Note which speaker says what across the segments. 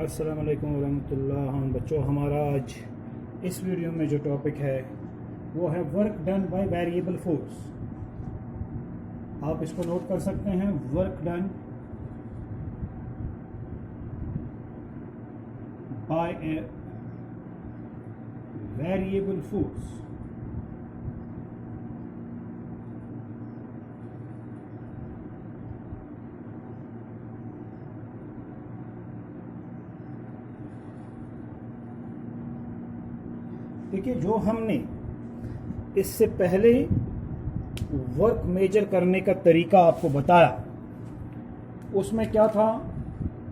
Speaker 1: अस्सलाम वालेकुम वरहमतुल्लाह। हम बच्चों, हमारा आज इस वीडियो में जो टॉपिक है वो है work done by variable force. आप इसको नोट कर सकते हैं, work done by a variable force. देखिए, जो हमने इससे पहले वर्क मेजर करने का तरीका आपको बताया, उसमें क्या था?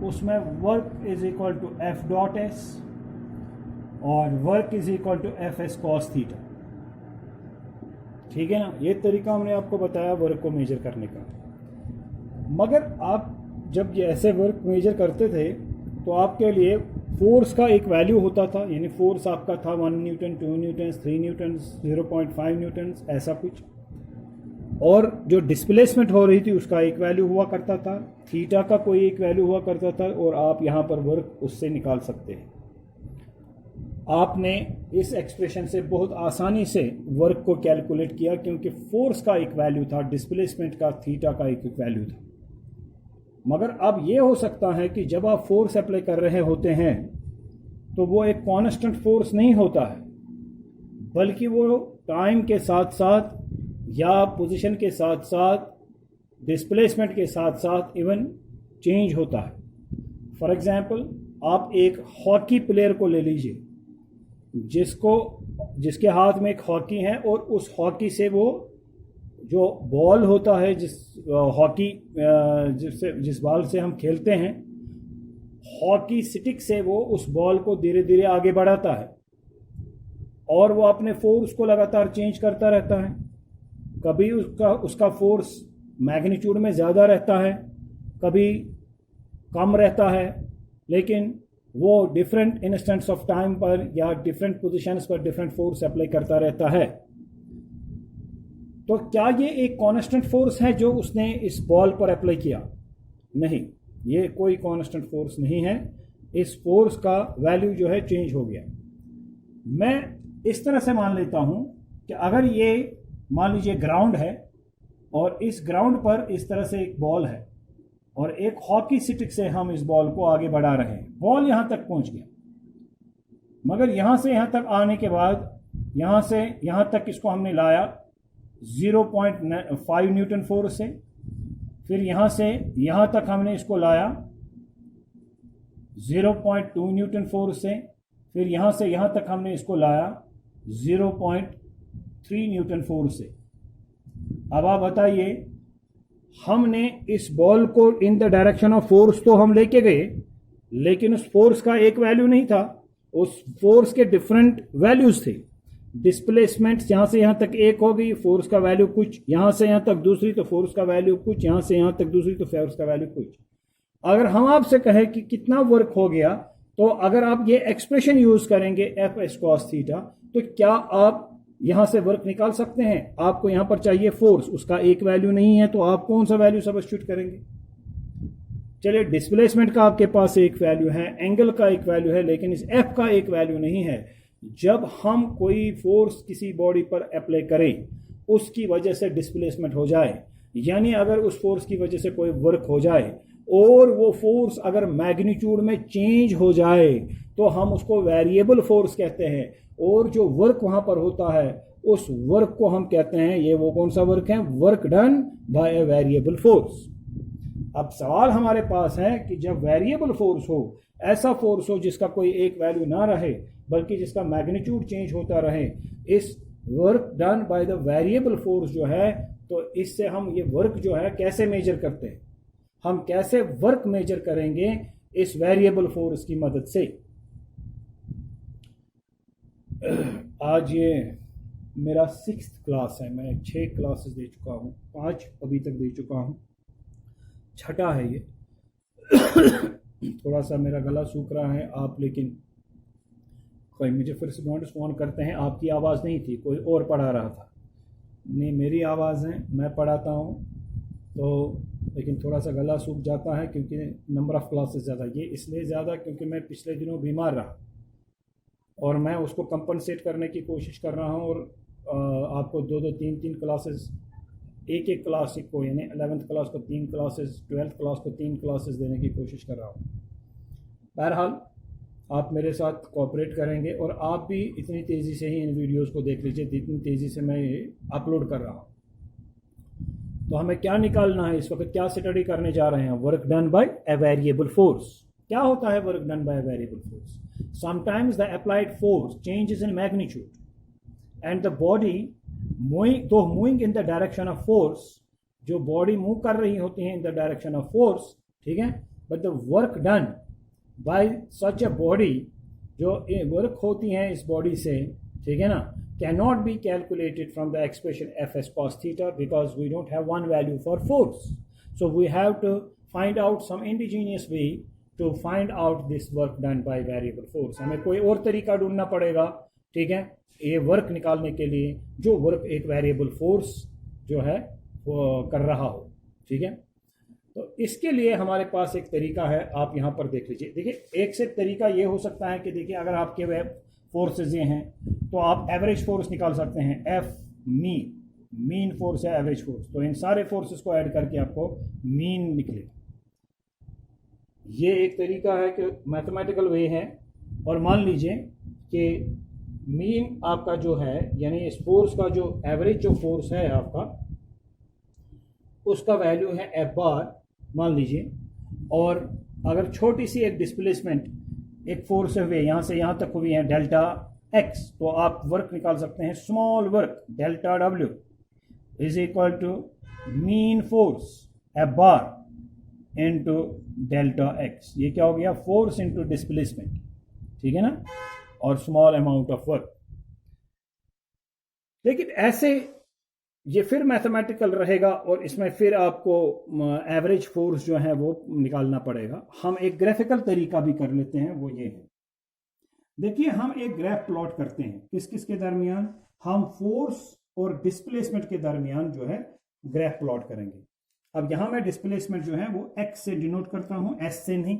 Speaker 1: उसमें work is equal to F dot S और work is equal to F S cos theta. ठीक है ना? ये तरीका हमने आपको बताया वर्क को मेजर करने का। मगर आप जब ये ऐसे वर्क मेजर करते थे तो आपके लिए फोर्स का एक वैल्यू होता था, यानी फोर्स आपका था 1 न्यूटन, 2 न्यूटन, 3 न्यूटन, 0.5 न्यूटन, ऐसा कुछ। और जो डिस्प्लेसमेंट हो रही थी उसका एक वैल्यू हुआ करता था, थीटा का कोई एक वैल्यू हुआ करता था, और आप यहाँ पर वर्क उससे निकाल सकते हैं। आपने इस एक्सप्रेशन से बहुत आसानी से वर्क को कैलकुलेट किया, क्योंकि फोर्स का एक वैल्यू था, डिस्प्लेसमेंट का, थीटा का एक वैल्यू था। मगर अब ये हो सकता है कि जब आप फोर्स अप्लाई कर रहे होते हैं तो वो एक कांस्टेंट फोर्स नहीं होता है, बल्कि वो टाइम के साथ साथ या पोजीशन के साथ साथ डिस्प्लेसमेंट के साथ साथ इवन चेंज होता है। फॉर एग्जांपल, आप एक हॉकी प्लेयर को ले लीजिए, जिसके हाथ में एक हॉकी है, और उस हॉकी से वो जो बॉल होता है, जिस बॉल से हम खेलते हैं, हॉकी स्टिक से वो उस बॉल को धीरे धीरे आगे बढ़ाता है, और वो अपने फोर्स को लगातार चेंज करता रहता है। कभी उसका फोर्स मैग्नीट्यूड में ज़्यादा रहता है, कभी कम रहता है, लेकिन वो डिफरेंट इंस्टेंट्स ऑफ टाइम पर या डिफरेंट पोजीशंस पर डिफरेंट फोर्स अप्लाई करता रहता है। तो क्या ये एक कांस्टेंट फोर्स है जो उसने इस बॉल पर अप्लाई किया? नहीं, ये कोई कांस्टेंट फोर्स नहीं है। इस फोर्स का वैल्यू जो है चेंज हो गया। मैं इस तरह से मान लेता हूं कि अगर ये मान लीजिए ग्राउंड है, और इस ग्राउंड पर इस तरह से एक बॉल है, और एक हॉकी स्टिक से हम इस बॉल को आगे बढ़ा रहे हैं। बॉल यहां तक पहुंच गया, मगर यहां से यहां तक आने के बाद यहां से यहां तक इसको हमने लाया 0.5 न्यूटन फोर्स से। फिर यहां से यहां तक हमने इसको लाया 0.2 न्यूटन फोर्स से। फिर यहां से यहां तक हमने इसको लाया 0.3 न्यूटन फोर्स से। अब आप बताइए, हमने इस बॉल को in the direction of force तो हम लेके गए, लेकिन उस फोर्स का एक वैल्यू नहीं था, उस फोर्स के डिफरेंट वैल्यूज थे। डिस्प्लेसमेंट यहां से यहां तक एक हो गई, फोर्स का वैल्यू कुछ, यहां से यहां तक दूसरी तो फोर्स का वैल्यू कुछ, यहां से यहां तक दूसरी तो फोर्स का वैल्यू कुछ। अगर हम आपसे कहें कि कितना वर्क हो गया, तो अगर आप ये एक्सप्रेशन यूज करेंगे एफ एस कॉस थीटा, तो क्या आप यहां से वर्क निकाल सकते हैं? आपको यहां पर चाहिए फोर्स, उसका एक वैल्यू नहीं है, तो आप कौन सा वैल्यू सब्स्टिट्यूट करेंगे? चलिए, डिस्प्लेसमेंट का आपके पास एक वैल्यू है, एंगल का एक वैल्यू है, लेकिन इस एफ का एक वैल्यू नहीं है। जब हम कोई फोर्स किसी बॉडी पर अप्लाई करें, उसकी वजह से डिस्प्लेसमेंट हो जाए, यानी अगर उस फोर्स की वजह से कोई वर्क हो जाए और वो फोर्स अगर मैग्नीट्यूड में चेंज हो जाए, तो हम उसको वेरिएबल फोर्स कहते हैं। और जो वर्क वहां पर होता है, उस वर्क को हम कहते हैं, ये वो कौन सा वर्क है? Work done by a variable force. अब सवाल हमारे पास है कि जब वेरिएबल फोर्स हो, ऐसा फोर्स हो जिसका कोई एक वैल्यू ना रहे, बल्कि जिसका मैग्नीट्यूड चेंज होता रहे, इस work done by the variable force जो है, तो इससे हम ये वर्क जो है कैसे मेजर करते हैं? हम कैसे वर्क मेजर करेंगे इस वेरिएबल फोर्स की मदद से? आज ये मेरा 6th क्लास है। मैं 6 क्लासेस दे चुका हूँ, 5 अभी तक दे चुका हूँ, 6ठा है ये। थोड़ा सा मेरा गला सूख रहा है। आप लेकिन कोई मुझे फिर से नोटिस फ़ोन करते हैं, आपकी आवाज़ नहीं थी, कोई और पढ़ा रहा था। नहीं, मेरी आवाज़ है, मैं पढ़ाता हूँ, तो लेकिन थोड़ा सा गला सूख जाता है क्योंकि नंबर ऑफ़ क्लासेस ज़्यादा। ये इसलिए ज़्यादा क्योंकि मैं पिछले दिनों बीमार रहा और मैं उसको कंपनसेट करने की कोशिश कर रहा हूँ। और आपको दो दो तीन तीन क्लासेस, एक एक क्लास को, यानी 11th क्लास को 3 क्लासेस, 12th क्लास को 3 क्लासेस देने की कोशिश कर रहा हूँ। बहरहाल आप मेरे साथ कोऑपरेट करेंगे और आप भी इतनी तेज़ी से ही इन वीडियोस को देख लीजिए जितनी तेज़ी से मैं ये अपलोड कर रहा हूँ। तो हमें क्या निकालना है इस वक्त, क्या स्टडी करने जा रहे हैं? Work done by a variable force. क्या होता है work done by a variable force? Sometimes the applied force changes in magnitude and the body moving in the direction of force, जो बॉडी मूव कर रही होती है in the direction of force, ठीक है, but the work done by such a body, जो work होती हैं इस बॉडी से, ठीक है ना, cannot be calculated from the expression fs cos theta because we don't have one value for force. So we have to find out some indigenous way to find out this work done by variable force. हमें कोई और तरीका ढूंढना पड़ेगा, ठीक है, ये work निकालने के लिए जो वर्क एक वेरिएबल फोर्स जो है वो कर रहा हो, ठीक है। तो इसके लिए हमारे पास एक तरीका है, आप यहाँ पर देख लीजिए। देखिए, एक से तरीका ये हो सकता है कि देखिए अगर आपके वेब फोर्सेज ये हैं तो आप एवरेज फोर्स निकाल सकते हैं। एफ मीन फोर्स है एवरेज फोर्स, तो इन सारे फोर्सेस को ऐड करके आपको मीन निकलेगा। ये एक तरीका है कि मैथमेटिकल वे है। और मान लीजिए कि मीन आपका जो है, यानी इस फोर्स का जो एवरेज जो फोर्स है आपका, उसका वैल्यू है एफ बार मान लीजिए। और अगर छोटी सी एक डिस्प्लेसमेंट एक फोर्स हुई यहाँ से यहाँ तक हुई है डेल्टा एक्स, तो आप वर्क निकाल सकते हैं small work delta W is equal to mean force F bar into delta x. ये क्या हो गया? फोर्स इनटू डिस्प्लेसमेंट, ठीक है ना, और स्मॉल अमाउंट ऑफ वर्क। लेकिन ऐसे ये फिर मैथमेटिकल रहेगा और इसमें फिर आपको एवरेज फोर्स जो है वो निकालना पड़ेगा। हम एक ग्राफिकल तरीका भी कर लेते हैं, वो ये है। देखिए, हम एक ग्राफ प्लॉट करते हैं किस किस के दरमियान? हम फोर्स और डिस्प्लेसमेंट के दरमियान जो है ग्राफ प्लॉट करेंगे। अब यहां मैं डिस्प्लेसमेंट जो है वो एक्स से डिनोट करता हूं, एस से नहीं।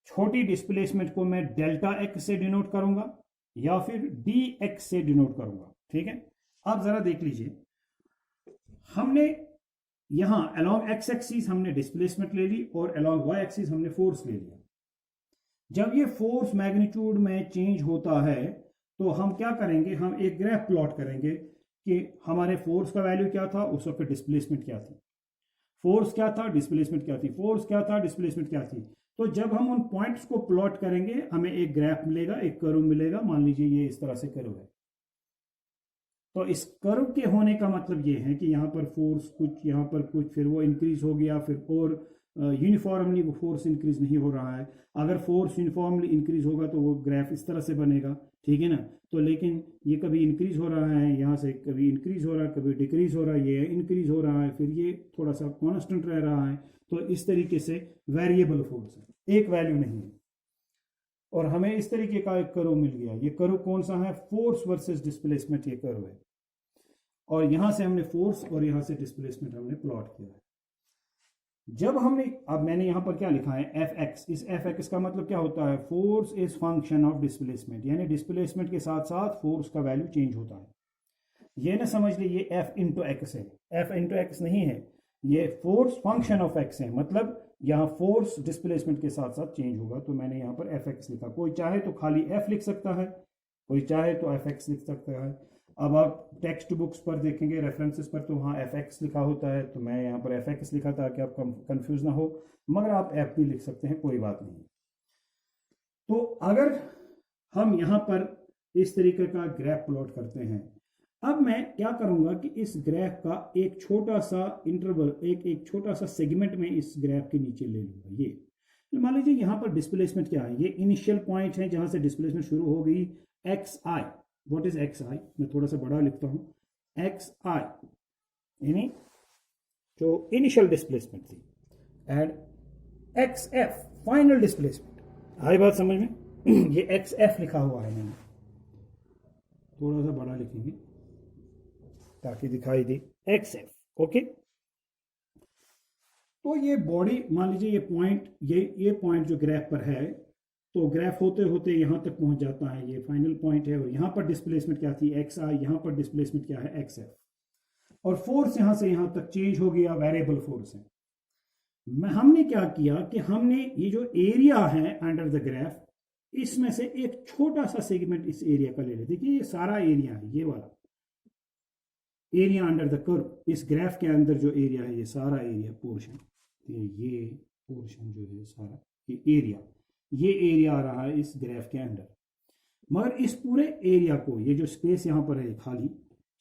Speaker 1: छोटी डिस्प्लेसमेंट को मैं डेल्टा एक्स से डिनोट करूंगा या फिर डी एक्स से डिनोट करूंगा, ठीक है। आप जरा देख लीजिए, हमने यहां अलोंग एक्स एक्सिस हमने डिस्प्लेसमेंट ले ली और अलोंग वाई एक्सिस हमने फोर्स ले लिया। जब ये फोर्स मैग्नीट्यूड में चेंज होता है तो हम क्या करेंगे? हम एक ग्राफ प्लॉट करेंगे कि हमारे फोर्स का वैल्यू क्या था, उस वक्त डिस्प्लेसमेंट क्या थी, फोर्स क्या था, डिस्प्लेसमेंट क्या थी, फोर्स क्या था, डिस्प्लेसमेंट क्या थी। तो जब हम उन पॉइंट्स को प्लॉट करेंगे हमें एक ग्राफ मिलेगा, एक कर्व मिलेगा। मान लीजिए ये इस तरह से कर्व है। तो इस कर्व के होने का मतलब ये है कि यहाँ पर फोर्स कुछ, यहाँ पर कुछ, फिर वो इंक्रीज हो गया, फिर और यूनिफॉर्मली वो फोर्स इंक्रीज नहीं हो रहा है। अगर फोर्स यूनिफॉर्मली इंक्रीज होगा तो वो ग्राफ इस तरह से बनेगा, ठीक है ना। तो लेकिन ये कभी इंक्रीज हो रहा है यहाँ से, कभी इंक्रीज हो रहा है, कभी डिक्रीज हो रहा है, ये इंक्रीज हो रहा है, फिर ये थोड़ा सा कॉन्स्टेंट रह रहा है। तो इस तरीके से वेरिएबल फोर्स है, एक वैल्यू नहीं है। और हमें इस तरीके का एक कर्व मिल गया। ये कर्व कौन सा है? फोर्स वर्सेस डिस्प्लेसमेंट ये कर्व है। और यहां से हमने फोर्स और यहां से डिस्प्लेसमेंट हमने प्लॉट किया है। जब हमने, अब मैंने यहां पर क्या लिखा है? F x. इस एफ एक्स का मतलब क्या होता है? Force is function of displacement, यानी डिस्प्लेसमेंट के साथ साथ फोर्स का वैल्यू चेंज होता है। ये ना समझ लीजिए एफ इंटू एक्स है, एफ इंटू एक्स नहीं है, ये फोर्स फंक्शन ऑफ एक्स है। मतलब यहाँ फोर्स डिस्प्लेसमेंट के साथ साथ चेंज होगा। तो मैंने यहाँ पर एफ एक्स लिखा। कोई चाहे तो खाली एफ लिख सकता है, कोई चाहे तो एफ एक्स लिख सकता है। अब आप टेक्स्ट बुक्स पर देखेंगे, रेफरेंसेस पर, तो वहाँ एफ एक्स लिखा होता है, तो मैं यहाँ पर एफ एक्स लिखा ताकि आप कंफ्यूज ना हो, मगर आप एफ भी लिख सकते हैं, कोई बात नहीं। तो अगर हम यहाँ पर इस तरीके का ग्राफ प्लॉट करते हैं, अब मैं क्या करूंगा कि इस ग्राफ का एक छोटा सा इंटरवल, एक छोटा सा सेगमेंट में इस ग्राफ के नीचे ले लूंगा। ये मान लीजिए यहाँ पर डिस्प्लेसमेंट क्या है? ये इनिशियल पॉइंट है जहां से डिस्प्लेसमेंट शुरू हो गई, x i. What is x i? मैं थोड़ा सा बड़ा लिखता हूं, एक्स आई यानी जो इनिशियल डिस्प्लेसमेंट थी, and x f final displacement. आई बात समझ में? ये एक्स एफ लिखा हुआ है, मैंने थोड़ा सा बड़ा लिखेंगे ताकि दिखाई दे, एक्स एफ। ओके, तो ये बॉडी मान लीजिए ये पॉइंट, ये पॉइंट जो ग्राफ पर है, तो ग्राफ होते होते यहाँ तक पहुंच जाता है, ये फाइनल पॉइंट है, और यहाँ पर डिस्प्लेसमेंट क्या थी एक्स आई, यहाँ पर डिस्प्लेसमेंट क्या है एक्स एफ, और फोर्स यहाँ से यहाँ तक चेंज हो गया, वेरिएबल फोर्स है। हमने क्या किया कि हमने ये जो एरिया है अंडर द ग्राफ, इसमें से एक छोटा सा सेगमेंट इस एरिया का ले लेते। देखिए ये सारा एरिया है, ये वाला एरिया अंडर द कर्व, इस ग्राफ के अंदर जो एरिया है, ये सारा एरिया पोर्शन, ये पोर्शन जो है सारा ये एरिया आ रहा है इस ग्राफ के अंदर। मगर इस पूरे एरिया को, ये जो स्पेस यहाँ पर है खाली,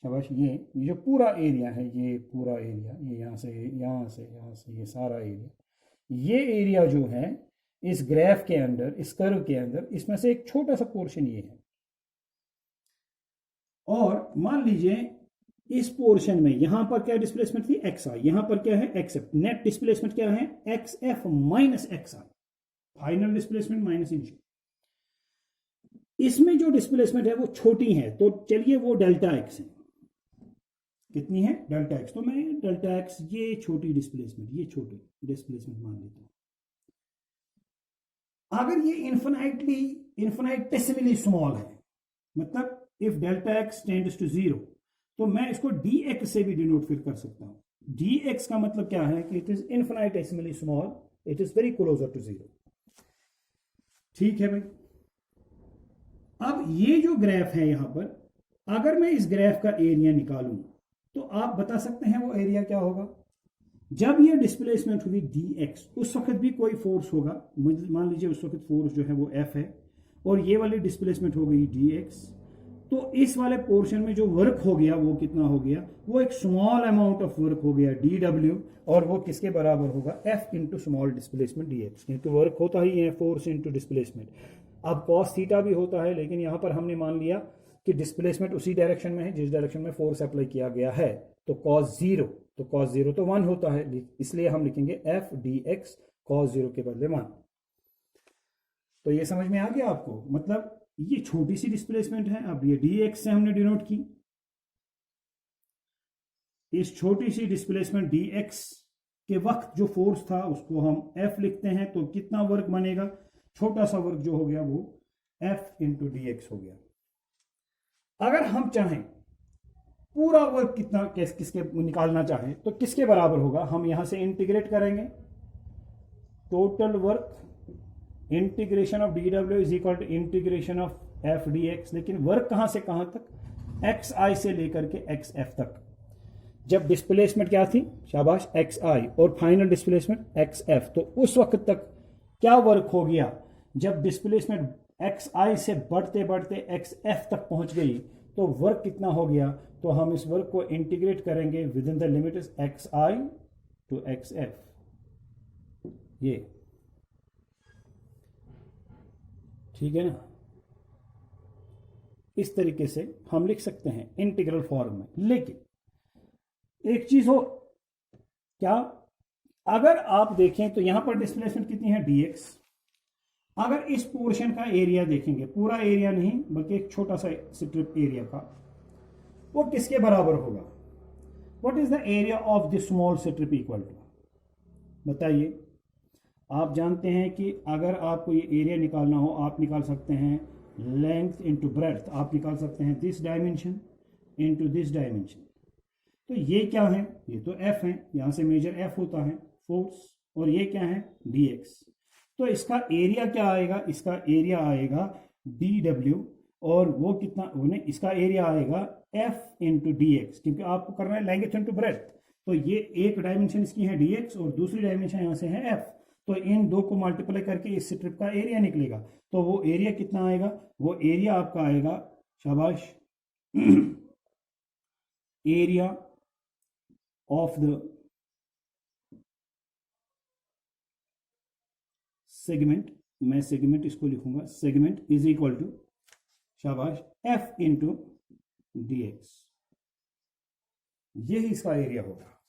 Speaker 1: शाबाश, ये जो पूरा एरिया है, ये पूरा एरिया, ये यहाँ से यहाँ से यहाँ से ये सारा एरिया, ये एरिया जो है इस ग्राफ के अंदर, इस कर्व के अंदर, इसमें से एक छोटा सा पोर्शन ये है। और मान लीजिए इस पोर्शन में यहां पर क्या डिस्प्लेसमेंट थी एक्स आई, यहां पर क्या है एक्स एफ, नेट डिस्प्लेसमेंट क्या है एक्स एफ माइनस एक्स आई, फाइनल डिस्प्लेसमेंट माइनस इनिशियल। इसमें जो डिस्प्लेसमेंट है वो छोटी है, तो चलिए वो डेल्टा एक्स है, कितनी है डेल्टा एक्स, तो मैं डेल्टा एक्स, ये छोटी डिस्प्लेसमेंट, ये छोटी डिस्प्लेसमेंट मान लेता हूं। अगर ये इन्फिनिटेसिमली स्मॉल है, मतलब if delta x tends to 0, तो मैं इसको dx से भी डिनोट फिर कर सकता हूं। dx का मतलब क्या है कि it is infinitesimally small, it is very closer to 0। ठीक है भाई। अब ये जो ग्राफ है यहां पर, अगर मैं इस ग्राफ का एरिया निकालूं तो आप बता सकते हैं वो एरिया क्या होगा। जब ये डिस्प्लेसमेंट हुई dx, उस वक्त भी कोई फोर्स होगा, मान लीजिए उस वक्त फोर्स जो है वो f है, और ये वाली डिस्प्लेसमेंट हो गई dx, तो इस वाले पोर्शन में जो वर्क हो गया वो कितना हो गया, वो एक स्मॉल अमाउंट ऑफ वर्क हो गया dw, और वो किसके बराबर होगा f into small displacement dx, क्योंकि वर्क होता ही है फोर्स इंटू डिस्प्लेसमेंट। अब cos थीटा भी होता है, लेकिन यहां पर हमने मान लिया कि डिस्प्लेसमेंट उसी डायरेक्शन में है जिस डायरेक्शन में फोर्स अप्लाई किया गया है, तो cos 0, तो cos 0 तो 1 होता है, इसलिए हम लिखेंगे f dx cos 0 के बदले 1। तो ये समझ में आ गया आपको, मतलब ये छोटी सी डिस्प्लेसमेंट है। अब ये dx से हमने डिनोट की, इस छोटी सी डिस्प्लेसमेंट dx के वक्त जो फोर्स था उसको हम f लिखते हैं, तो कितना वर्क बनेगा, छोटा सा वर्क जो हो गया वो f इंटू dx हो गया। अगर हम चाहें पूरा वर्क कितना किसके निकालना चाहें तो किसके बराबर होगा, हम यहां से इंटीग्रेट करेंगे, total work integration of dw is equal to integration of f dx। लेकिन वर्क कहां से कहां तक, एक्स आई से लेकर के एक्स एफ तक। जब डिस्प्लेसमेंट क्या थी, शाबाश, एक्स आई, और फाइनल डिस्प्लेसमेंट एक्स एफ, तो उस वक्त तक क्या वर्क हो गया, जब डिस्प्लेसमेंट एक्स आई से बढ़ते बढ़ते एक्स एफ तक पहुंच गई तो वर्क कितना हो गया, तो हम इस वर्क को इंटीग्रेट करेंगे with in the limit x I to x f. ये ठीक है ना, इस तरीके से हम लिख सकते हैं इंटीग्रल फॉर्म में। लेकिन एक चीज हो क्या, अगर आप देखें तो यहां पर डिस्प्लेसमेंट कितनी है dx, अगर इस पोर्शन का एरिया देखेंगे, पूरा एरिया नहीं बल्कि एक छोटा सा स्ट्रिप एरिया का, वो किसके बराबर होगा, what is the area of the small strip equal to, बताइए। आप जानते हैं कि अगर आपको ये एरिया निकालना हो, आप निकाल सकते हैं लेंथ इंटू ब्रेड्थ, आप निकाल सकते हैं this dimension into this dimension. तो ये क्या है, ये तो f है, यहां से मेजर f होता है फोर्स, और ये क्या है dx। तो इसका एरिया क्या आएगा, इसका एरिया आएगा dw, और वो कितना, इसका एरिया आएगा f इंटू dx, क्योंकि आपको करना है लेंथ इंटू ब्रेड्थ। तो ये एक डायमेंशन इसकी है dx और दूसरी डायमेंशन यहां से है f, तो इन दो को मल्टीप्लाई करके इस स्ट्रिप का एरिया निकलेगा। तो वो एरिया कितना आएगा, वो एरिया आपका आएगा, शाबाश, एरिया ऑफ द सेगमेंट, मैं सेगमेंट इसको लिखूंगा, सेगमेंट इज इक्वल टू, शाबाश, f इंटू dx, यही इसका एरिया होगा।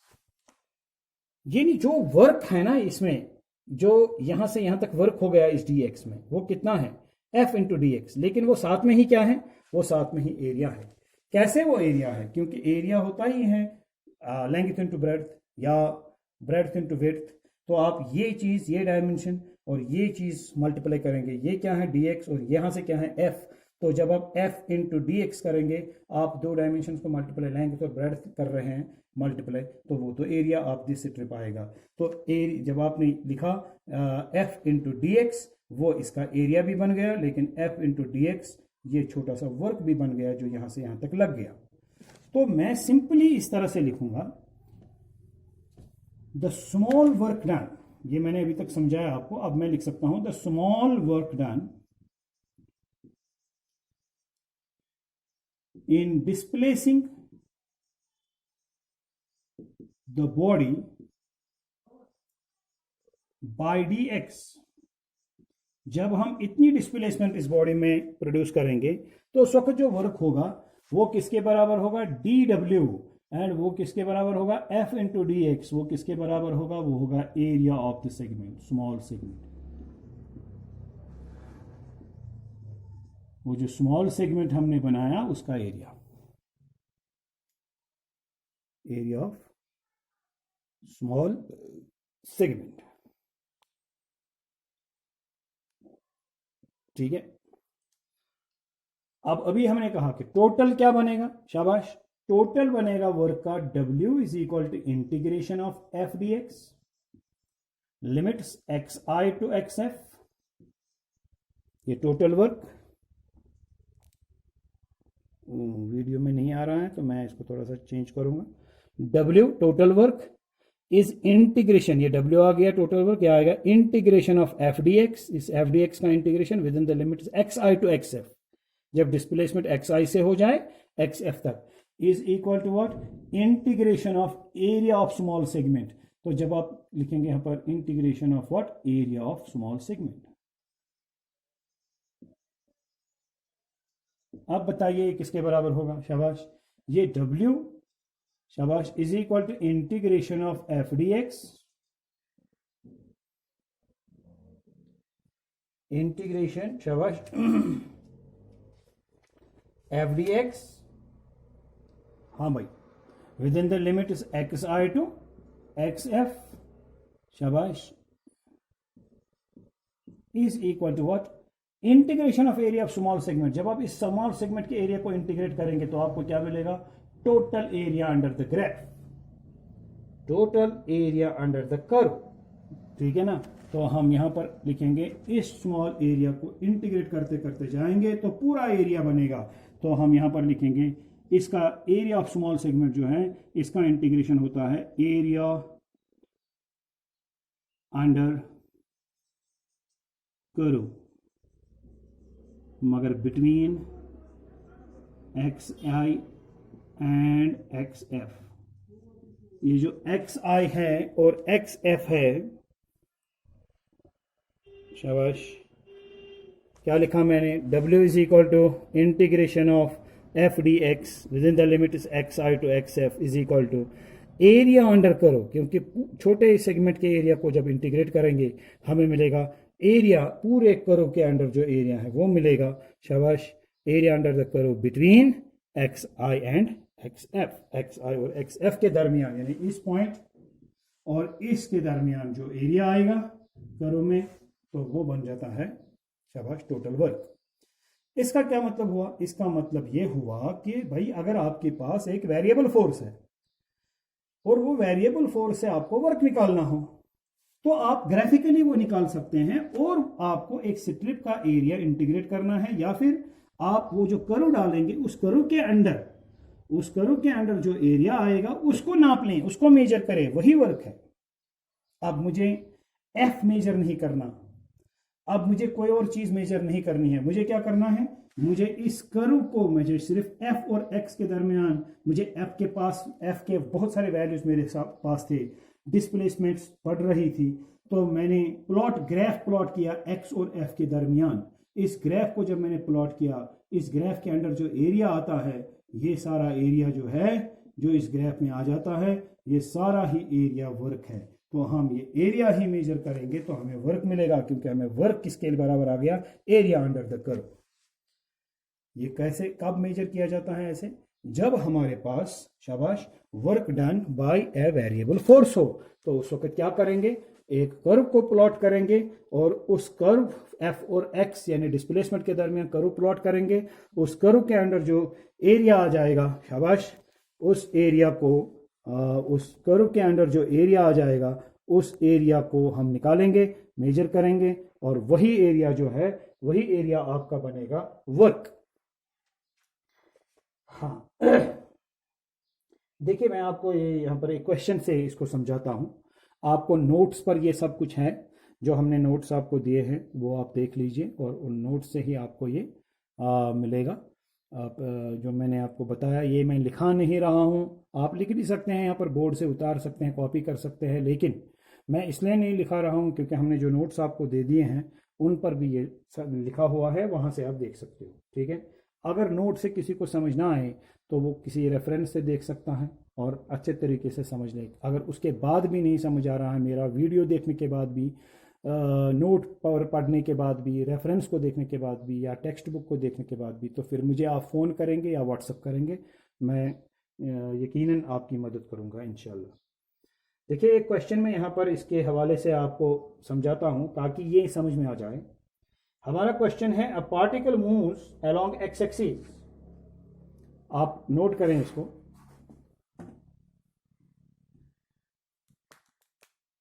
Speaker 1: यानी जो वर्क है ना इसमें, जो यहां से यहां तक वर्क हो गया इस dx में, वो कितना है f इंटू dx, लेकिन वो साथ में ही क्या है, वो साथ में ही एरिया है। कैसे वो एरिया है, क्योंकि एरिया होता ही है लेंथ इंटू ब्रेड्थ या ब्रेड्थ इंटू विड्थ। तो आप ये चीज, ये डायमेंशन और ये चीज मल्टीप्लाई करेंगे, ये क्या है dx और यहां से क्या है f। तो जब आप f इंटू डी एक्स करेंगे, आप दो डायमेंशन को मल्टीप्लाई लाएंगे तो ब्रेड कर रहे हैं मल्टीप्लाई, तो वो तो एरिया ऑफ दिस स्ट्रिप आएगा। तो जब आपने लिखा f इंटू डी एक्स, वो इसका एरिया भी बन गया, लेकिन f इंटू डी एक्स ये छोटा सा वर्क भी बन गया जो यहां से यहां तक लग गया। तो मैं सिंपली इस तरह से लिखूंगा, द स्मॉल वर्क डन, ये मैंने अभी तक समझाया आपको, अब मैं लिख सकता हूं the small work done in displacing the body by dx। जब हम इतनी डिस्प्लेसमेंट इस बॉडी में प्रोड्यूस करेंगे तो उस वक्त जो वर्क होगा वो किसके बराबर होगा, dw, एंड वो किसके बराबर होगा, f इंटू डी एक्स। वो किसके बराबर होगा, वो होगा area of the segment, small segment. वो जो स्मॉल सेगमेंट हमने बनाया उसका area, area of small segment. ठीक है। अब अभी हमने कहा कि टोटल क्या बनेगा, शाबाश, टोटल बनेगा वर्क का W is equal to integration of F D x, limits x I to x f, ये टोटल वर्क। वीडियो में नहीं आ रहा है तो मैं इसको थोड़ा सा चेंज करूंगा। W total work is integration, ये W आ गया, टोटल वर्क क्या आएगा, integration of F D x, इस एफ डी एक्स का integration with in the limit x I to x f, जब डिस्प्लेसमेंट एक्स आई से हो जाए एक्स एफ तक, is equal to what, integration of area of small segment. तो जब आप लिखेंगे यहां पर integration of what, area of small segment. अब बताइए किसके बराबर होगा, शाबाश, ये W, शाबाश, is equal to integration of F D X, integration, शाबाश, एफ डी एक्स, हाँ भाई, with in the limit is x I to x F, शाबाश, is equal to what, integration of area of small segment. जब आप इस small segment के area को integrate करेंगे तो आपको क्या मिलेगा, total area under the graph, total area under the curve. ठीक है ना। तो हम यहां पर लिखेंगे, इस स्मॉल एरिया को इंटीग्रेट करते करते जाएंगे तो पूरा एरिया बनेगा। तो हम यहां पर लिखेंगे, इसका एरिया ऑफ स्मॉल सेगमेंट जो है इसका इंटीग्रेशन होता है एरिया अंडर कर्व, मगर between X I and x f. ये जो एक्स आई है और एक्स एफ है, शाबाश, क्या लिखा मैंने, W is equal to integration of F D x with in the limit is x I to x f is equal to area under करो, क्योंकि छोटे सेगमेंट के एरिया को जब इंटीग्रेट करेंगे हमें मिलेगा एरिया पूरे कर्व के अंडर जो एरिया है वो मिलेगा, शाबाश, area under the curve between X I and x F, X I और एक्स एफ के दरमियान, यानी इस पॉइंट और इसके दरमियान जो एरिया आएगा कर्व में, तो वो बन जाता है, शाबाश, टोटल वर्क। इसका क्या मतलब हुआ, इसका मतलब ये हुआ कि भाई अगर आपके पास एक वेरिएबल फोर्स है और वो वेरिएबल फोर्स से आपको वर्क निकालना हो तो आप ग्राफिकली वो निकाल सकते हैं, और आपको एक स्ट्रिप का एरिया इंटीग्रेट करना है, या फिर आप वो जो कर्व डालेंगे उस कर्व के अंडर जो एरिया आएगा उसको नाप लें, उसको मेजर करें, वही वर्क है। अब मुझे एफ मेजर नहीं करना, अब मुझे कोई और चीज मेजर नहीं करनी है, मुझे क्या करना है, मुझे इस कर्व को, मुझे सिर्फ एफ और एक्स के दरमियान, मुझे एफ के बहुत सारे वैल्यूज मेरे पास थे, डिस्प्लेसमेंट बढ़ रही थी, तो मैंने ग्राफ प्लॉट किया एक्स और एफ के दरमियान। इस ग्राफ को जब मैंने प्लॉट किया, इस ग्राफ के अंदर जो एरिया आता है, ये सारा एरिया जो है जो इस ग्राफ में आ जाता है, ये सारा ही एरिया वर्क है। तो हम ये एरिया ही मेजर करेंगे तो हमें वर्क मिलेगा, क्योंकि हमें वर्क किसके बराबर आ गया, एरिया अंडर द कर्व। ये कैसे, कब मेजर किया जाता है, ऐसे जब हमारे पास, शाबाश, work done by a variable force हो, तो उस वक्त क्या करेंगे, एक कर्व को प्लॉट करेंगे और उस कर्व एफ और एक्स यानी डिस्प्लेसमेंट के दरमियान कर्व प्लॉट करेंगे। उस कर्व के अंदर जो एरिया आ जाएगा, शाबाश, उस एरिया को उस कर्व के अंदर जो एरिया आ जाएगा उस एरिया को हम निकालेंगे, मेजर करेंगे और वही एरिया जो है वही एरिया आपका बनेगा वर्क। हाँ, देखिए मैं आपको ये यहाँ पर एक क्वेश्चन से इसको समझाता हूँ। आपको नोट्स पर ये सब कुछ है, जो हमने नोट्स आपको दिए हैं वो आप देख लीजिए और उन नोट्स से ही आपको ये मिलेगा। आप जो मैंने आपको बताया ये मैं लिखा नहीं रहा हूँ, आप लिख भी सकते हैं, यहाँ पर बोर्ड से उतार सकते हैं, कॉपी कर सकते हैं, लेकिन मैं इसलिए नहीं लिखा रहा हूँ क्योंकि हमने जो नोट्स आपको दे दिए हैं उन पर भी ये सब लिखा हुआ है, वहाँ से आप देख सकते हो। ठीक है, अगर नोट से किसी को समझ ना आए तो वो किसी रेफरेंस से देख सकता है और अच्छे तरीके से समझ ले। अगर उसके बाद भी नहीं समझ आ रहा है, मेरा वीडियो देखने के बाद भी, नोट पर पढ़ने के बाद भी, रेफरेंस को देखने के बाद भी या टेक्स्ट बुक को देखने के बाद भी, तो फिर मुझे आप फ़ोन करेंगे या व्हाट्सअप करेंगे, मैं यकीनन आपकी मदद करूंगा इंशाल्लाह। देखिए एक क्वेश्चन में यहाँ पर इसके हवाले से आपको समझाता हूँ ताकि ये समझ में आ जाए। हमारा क्वेश्चन है a particle moves along x axis. आप नोट करें इसको।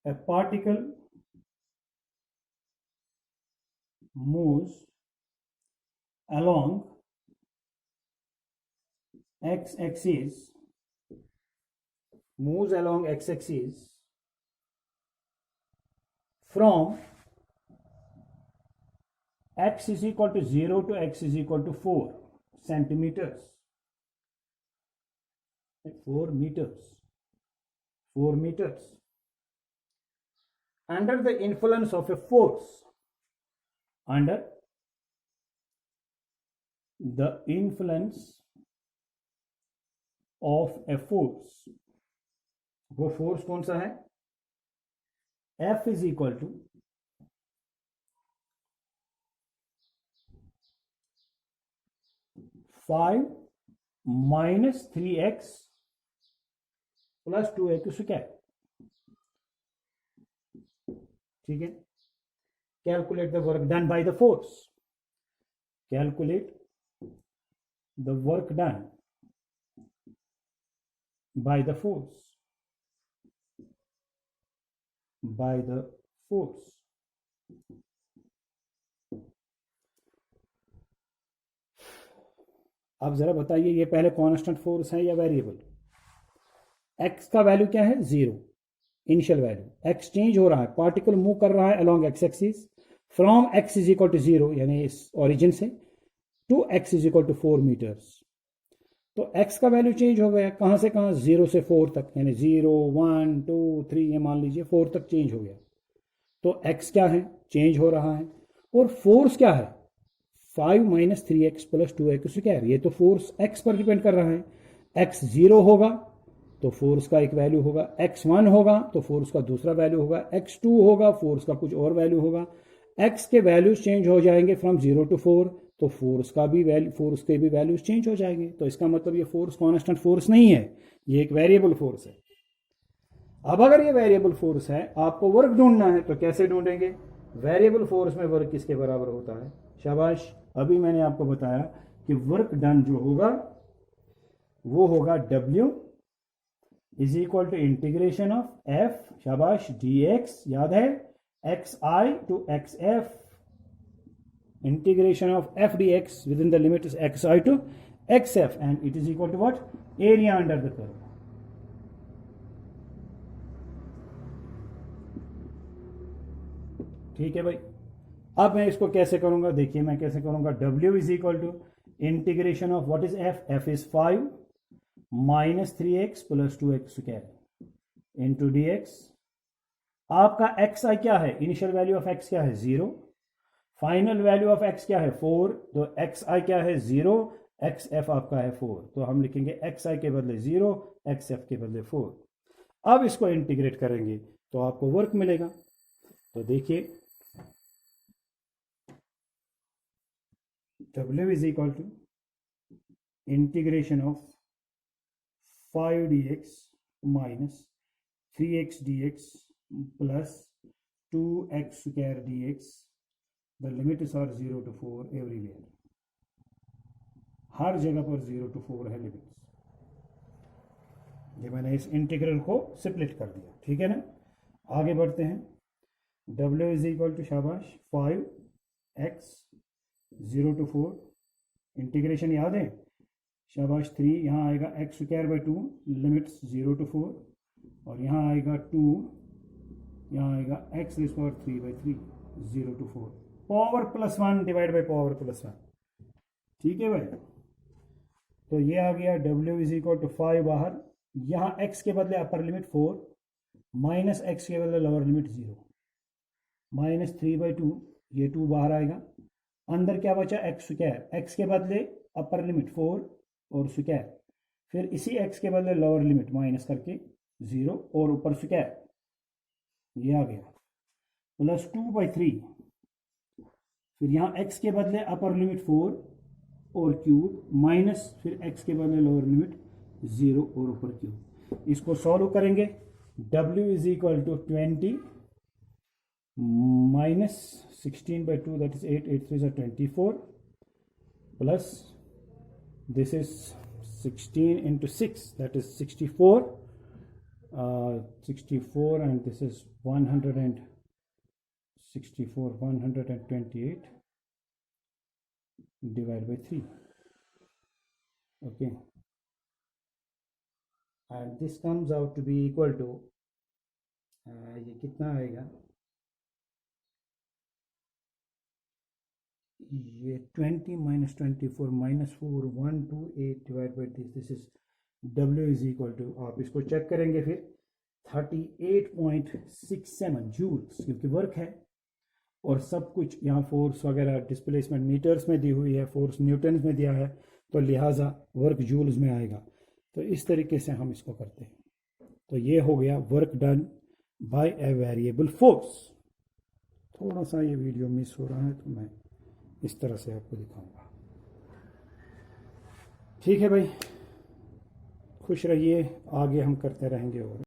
Speaker 1: A particle moves along x-axis, from x is equal to 0 to x is equal to 4 centimeters, 4 meters, under the influence of a force, under the influence of a force। वो force कौन सा है? F is equal to 5 minus 3x plus 2x square. ठीक है, calculate the work done by the force, calculate the work done by the force, अब जरा बताइए ये पहले कांस्टेंट फोर्स है या वेरिएबल? x का वैल्यू क्या है? 0, इनिशियल वैल्यू। x चेंज हो रहा है, पार्टिकल मूव कर रहा है along x axis from x is equal to 0 यानी इस ओरिजिन से to x is equal to 4 metres. तो x का वैल्यू चेंज हो गया, कहां से कहां? 0 से 4 तक, यानी 0 1 2 3 ये मान लीजिए 4 तक चेंज हो गया। तो x क्या है? चेंज हो रहा है। और फोर्स क्या है? 5 minus 3x plus 2x square. ये तो फोर्स x पर डिपेंड कर रहा है। x 0 होगा तो फोर्स का एक वैल्यू होगा, x 1 होगा तो फोर्स का दूसरा वैल्यू होगा, x 2 होगा फोर्स का कुछ और वैल्यू होगा। x के वैल्यूज चेंज हो जाएंगे फ्रॉम 0 टू 4 तो फोर्स के भी वैल्यूज चेंज हो जाएंगे। तो इसका मतलब ये फोर्स कांस्टेंट फोर्स नहीं है, ये एक वेरिएबल फोर्स है। अब अगर ये वेरिएबल फोर्स है, आपको वर्क ढूंढना है तो कैसे ढूंढेंगे? वेरिएबल फोर्स में वर्क किसके बराबर होता है? शाबाश, अभी मैंने आपको बताया कि वर्क डन जो होगा वो होगा W is equal to integration of F, शाबाश, dx, याद है, xi to xf, integration of f dx within the limit is xi to xf and it is equal to what? Area under the curve। ठीक है भाई, अब मैं इसको कैसे करूंगा? देखिए मैं कैसे करूंगा। W is equal to integration of what is f? f is 5 minus 3x plus 2x square into dx। आपका xi क्या है? इनिशियल वैल्यू ऑफ x क्या है? 0। फाइनल वैल्यू ऑफ x क्या है? 4। तो xi क्या है? 0, xf आपका है 4। तो हम लिखेंगे xi के बदले 0, xf के बदले 4। अब इसको इंटीग्रेट करेंगे तो आपको वर्क मिलेगा। तो देखिए W is equal to integration of 5 dx minus 3x dx plus 2x square dx, the limits are 0 to 4 everywhere. हर जगह पर 0 to 4 है लिमिट्स। ये मैंने इस इंटीग्रल को स्प्लिट कर दिया, ठीक है ना। आगे बढ़ते हैं। w इज इक्वल टू शाबाश 5x 0 to 4, इंटीग्रेशन याद है, शाबाश 3, यहाँ आएगा x square by 2, limits 0 to 4, और यहाँ आएगा 2, यहाँ आएगा x rays power 3 by 3, 0 to 4, power plus 1 divide by power plus 1, ठीक है भाई। तो ये आ गया w इज इक्वल टू 5 बाहर, यहाँ x के बदले अपर लिमिट 4, माइनस x के बदले लोअर लिमिट 0, माइनस 3 बाई 2, ये 2 बाहर आएगा, अंदर क्या बचा x स्क्वायर, x के बदले अपर लिमिट 4 और स्क्वायर, फिर इसी x के बदले लोअर लिमिट माइनस करके 0 और ऊपर स्क्वायर, ये आ गया प्लस 2 बाई 3, फिर यहाँ x के बदले अपर लिमिट 4 और क्यूब माइनस फिर x के बदले लोअर लिमिट 0 और ऊपर क्यूब। इसको सॉल्व करेंगे, w is equal to 20 minus 16 by 2, that is 8, 8 3s are 24, plus this is 16 into 6, that is 64, 64, and this is 164, 128 divided by 3, okay, and this comes out to be equal to ये कितना आएगा, ये 20 minus 24 minus 4 128 divided by this is w is equal to, आप इसको check करेंगे फिर 38.67 joules, क्योंकि work है और सब कुछ यहाँ फोर्स वगैरह डिस्प्लेसमेंट मीटर्स में दी हुई है, फोर्स न्यूटन्स में दिया है, तो लिहाजा वर्क जूल्स में आएगा। तो इस तरीके से हम इसको करते हैं। तो ये हो गया work done by a variable force. थोड़ा सा ये वीडियो मिस हो रहा है तो मैं इस तरह से आपको दिखाऊंगा। ठीक है भाई, खुश रहिए, आगे हम करते रहेंगे और